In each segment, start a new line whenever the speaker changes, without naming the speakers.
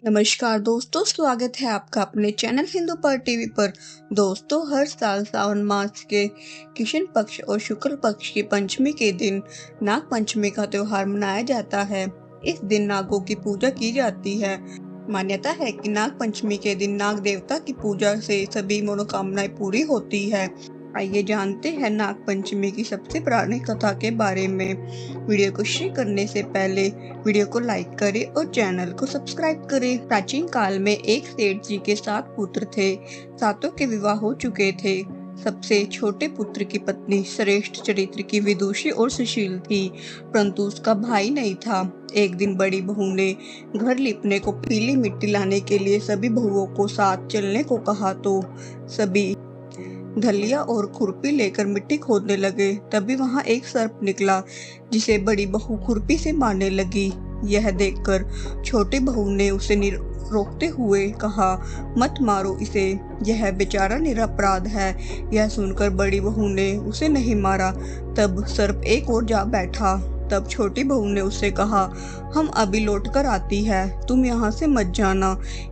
नमस्कार दोस्तों, स्वागत है आपका अपने चैनल हिंदू पर टीवी पर। दोस्तों, हर साल सावन मास के कृष्ण पक्ष और शुक्ल पक्ष की पंचमी के दिन नाग पंचमी का त्योहार मनाया जाता है। इस दिन नागों की पूजा की जाती है। मान्यता है कि नाग पंचमी के दिन नाग देवता की पूजा से सभी मनोकामनाएं पूरी होती है। आइए जानते हैं नाग पंचमी की सबसे पुरानी कथा के बारे में। वीडियो को शुरू करने से पहले वीडियो को लाइक करें और चैनल को सब्सक्राइब करें। प्राचीन काल में एक सेठ जी के 7 पुत्र थे। सातों के विवाह हो चुके थे। सबसे छोटे पुत्र की पत्नी श्रेष्ठ चरित्र की विदुषी और सुशील थी, परंतु उसका भाई नहीं था। एक दिन बड़ी बहू ने घर लिपने को पीली मिट्टी लाने के लिए सभी बहुओं को साथ चलने को कहा, तो सभी धलिया और खुरपी लेकर मिट्टी खोदने लगे। तभी वहां एक सर्प निकला, जिसे बड़ी बहू खुरपी से मारने लगी। यह देखकर छोटी बहू ने उसे रोकते हुए कहा, मत मारो इसे, यह बेचारा निरपराध है। यह सुनकर बड़ी बहू ने उसे नहीं मारा। तब सर्प एक और जा बैठा। तब छोटी बहू ने उससे कहा, हम अभी लौट कर आती है, तुम यहाँ से मत जाना।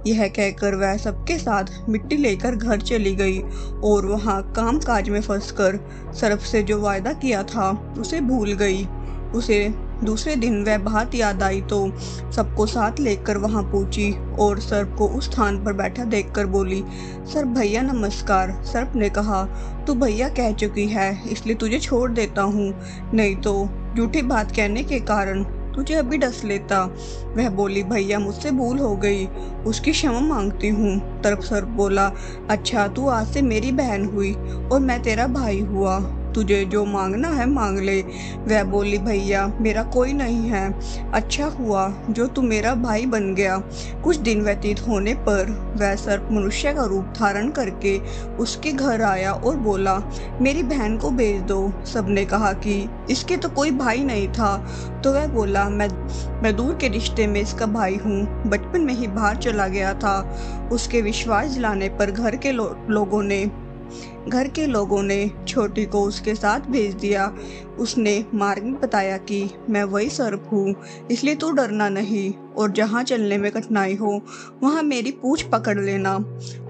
यह कहकर वह सबके साथ मिट्टी लेकर घर चली गई और वहाँ काम काज में फंसकर सर्प से जो वायदा किया था उसे भूल गई। उसे दूसरे दिन वह बात याद आई तो सबको साथ लेकर वहां पहुंची और सर्प को उस स्थान पर बैठा देखकर बोली, सर्प भैया नमस्कार। सर्प ने कहा, तू भैया कह चुकी है, इसलिए तुझे छोड़ देता हूँ, नहीं तो झूठी बात कहने के कारण तुझे अभी डस लेता। वह बोली, भैया मुझसे भूल हो गई, उसकी क्षमा मांगती हूँ। तब सर्प बोला, अच्छा तू आज से मेरी बहन हुई और मैं तेरा भाई हुआ, तुझे जो मांगना है मांग ले। वह बोली, भैया मेरा कोई नहीं है, अच्छा हुआ जो तू मेरा भाई बन गया। कुछ दिन व्यतीत होने पर वह सर्प मनुष्य का रूप धारण करके उसके घर आया और बोला, मेरी बहन को भेज दो। सबने कहा कि इसके तो कोई भाई नहीं था। तो वह बोला, मैं दूर के रिश्ते में इसका भाई हूँ, बचपन में ही बाहर चला गया था। उसके विश्वास दिलाने पर घर के लोगों ने छोटी को उसके साथ भेज दिया। उसने मार्ग में बताया कि मैं वही सर्प हूँ, इसलिए तू डरना नहीं और जहाँ चलने में कठिनाई हो वहाँ मेरी पूंछ पकड़ लेना।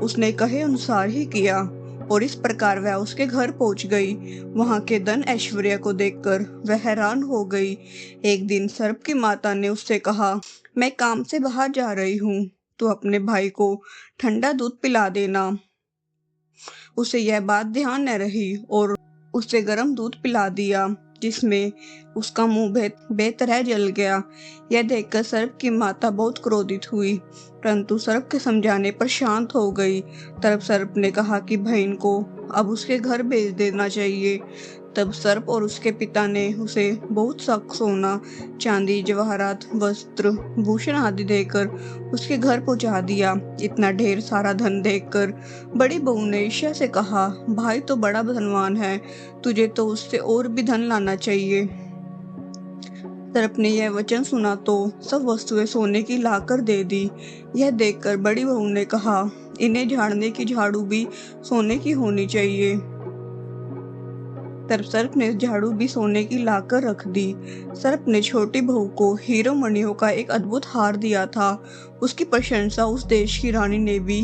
उसने कहे अनुसार ही किया और इस प्रकार वह उसके घर पहुँच गई। वहाँ के धन ऐश्वर्य को देखकर वह हैरान हो गई। एक दिन सर्प की माता ने उससे कहा, मैं काम से बाहर जा रही हूँ, तू अपने भाई को ठंडा दूध पिला देना। उसे यह बात ध्यान न रही और उसे गर्म दूध पिला दिया, जिसमें उसका मुंह बेतरह जल गया। यह देखकर सर्प की माता बहुत क्रोधित हुई, परंतु सर्प के समझाने पर शांत हो गई। तब सर्प ने कहा कि बहन को अब उसके घर भेज देना चाहिए। तब सर्प और उसके पिता ने उसे बहुत सा सोना, चांदी, जवाहरात, वस्त्र, भूषण आदि देकर उसके घर पहुंचा दिया। इतना ढेर सारा धन देखकर बड़ी बहू ने ईर्ष्या से कहा, भाई तो बड़ा धनवान है, तुझे तो उससे और भी धन लाना चाहिए। सर्प ने यह वचन सुना तो सब वस्तुएं सोने की लाकर दे दी। यह देखकर बड़ी बहू ने कहा, इन्हें झाड़ने की झाड़ू भी सोने की होनी चाहिए। तब सर्प ने झाड़ू भी सोने की लाकर रख दी। सर्प ने छोटी बहू को हीरो मणियों का एक अद्भुत हार दिया था। उसकी प्रशंसा उस देश की रानी ने भी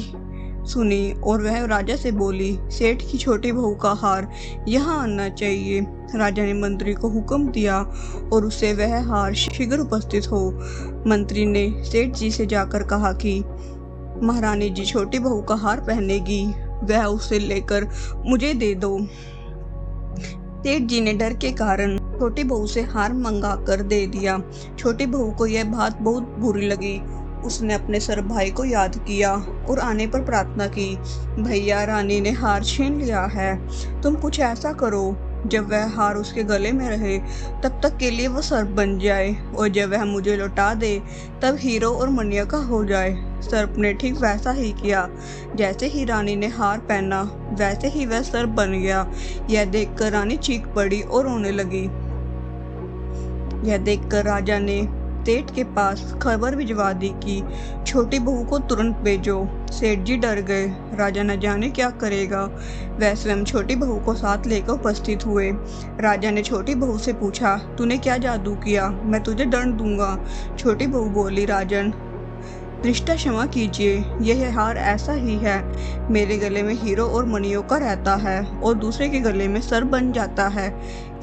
सुनी और वह राजा से बोली, सेठ की छोटी बहू का हार यहाँ आना चाहिए। राजा ने मंत्री को हुक्म दिया और उसे वह हार शीघ्र उपस्थित हो। मंत्री ने सेठ जी से जाकर कहा कि महारानी जी छोटी बहू का हार पहनेगी, वह उसे लेकर मुझे दे दो। सेठ जी ने डर के कारण छोटी बहू से हार मंगा कर दे दिया। छोटी बहू को यह बात बहुत बुरी लगी। उसने अपने सर्प भाई को याद किया और आने पर प्रार्थना की, भैया रानी ने हार छीन लिया है, तुम कुछ ऐसा करो जब वह हार उसके गले में रहे तब तक के लिए वह सर्प बन जाए, और जब वह मुझे लौटा दे तब हीरो और मणियों का हो जाए। सर्प ने ठीक वैसा ही किया। जैसे ही रानी ने हार पहना वैसे ही वह सर्प बन गया। यह देखकर रानी चीख पड़ी और रोने लगी। यह देखकर राजा ने सेठ के पास खबर भिजवा दी कि छोटी बहू को तुरंत भेजो। सेठ जी डर गए। राजा न जाने क्या करेगा। वह स्वयं छोटी बहू को साथ लेकर उपस्थित हुए। राजा ने छोटी बहू से पूछा, तूने क्या जादू किया, मैं तुझे दंड दूंगा। छोटी बहू बोली, राजन रिश्ता क्षमा कीजिए, यह हार ऐसा ही है। मेरे गले में हीरो और मणियों का रहता है और दूसरे के गले में सर्प बन जाता है।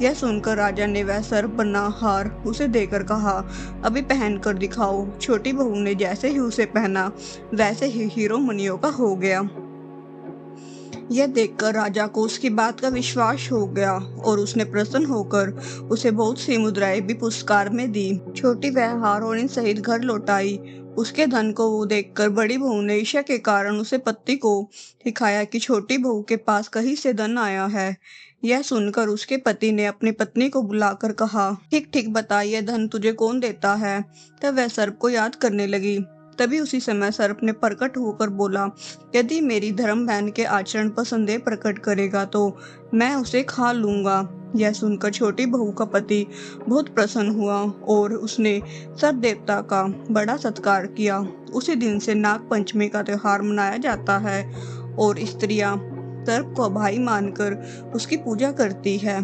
यह सुनकर राजा ने वह सर्प बना हार उसे देकर कहा, अभी पहन कर दिखाओ। छोटी बहू ने जैसे ही उसे पहना, वैसे ही हीरो मणियों का हो गया। यह देखकर राजा को उसकी बात का विश्वास हो गया और उसने प्रसन्न होकर उसे बहुत सी मुद्राएं भी पुरस्कार में दी। छोटी वह हार और इन सहित घर लौट आई। उसके धन को वो देखकर बड़ी बहू ने ईर्ष्या के कारण उसे पति को दिखाया कि छोटी बहू के पास कहीं से धन आया है। यह सुनकर उसके पति ने अपनी पत्नी को बुलाकर कहा, ठीक ठीक बता, यह धन तुझे कौन देता है। तब वह सर्प को याद करने लगी। तभी उसी समय सर्प ने प्रकट होकर बोला, यदि मेरी धर्म बहन के आचरण पर संदेह प्रकट करेगा तो मैं उसे खा लूंगा। यह सुनकर छोटी बहू का पति बहुत प्रसन्न हुआ और उसने सर्प देवता का बड़ा सत्कार किया। उसी दिन से नाग पंचमी का त्योहार मनाया जाता है और स्त्रियां सर्प को भाई मानकर उसकी पूजा करती है।